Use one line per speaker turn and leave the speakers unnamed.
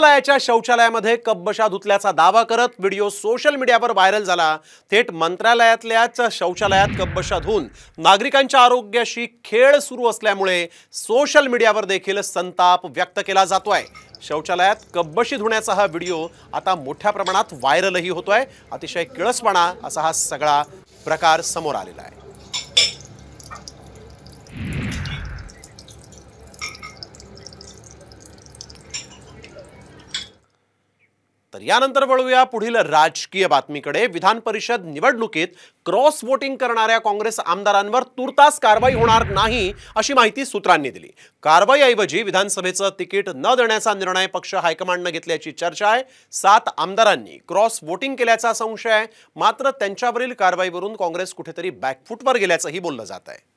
मंत्रालयाच्या शौचालयामध्ये कब्बशा धुतल्याचा दावा करत व्हिडिओ सोशल मीडियावर व्हायरल झाला। थेट मंत्रालयातल्याच शौचालयात कब्बशा धुवून नागरिकांच्या आरोग्याशी खेळ सुरू असल्यामुळे सोशल मीडियावर देखील संताप व्यक्त केला जातोय। शौचालयात कब्बशी धुण्याचा हा व्हिडिओ आता मोठ्या प्रमाणात व्हायरलही होतोय। अतिशय किळसवाणा असा हा सगळा प्रकार समोर आलेला आहे। तर यानंतर वळूया पुढील राजकीय बातमीकडे। विधान परिषद निवडणुकीत क्रॉस वोटिंग करणाऱ्या काँग्रेस आमदारांवर तुर्तास कारवाई होणार नाही अशी माहिती सूत्रांनी दिली। कारवाईऐवजी विधानसभेचं तिकीट न देण्याचा निर्णय पक्ष हायकमांडने घेतल्याची चर्चा आहे। 7 आमदारांनी क्रॉस वोटिंग केल्याचा संशय आहे, मात्र त्यांच्यावरील कारवाईवरून काँग्रेस कुठेतरी बॅकफूटवर गेल्याचंही बोललं जात आहे।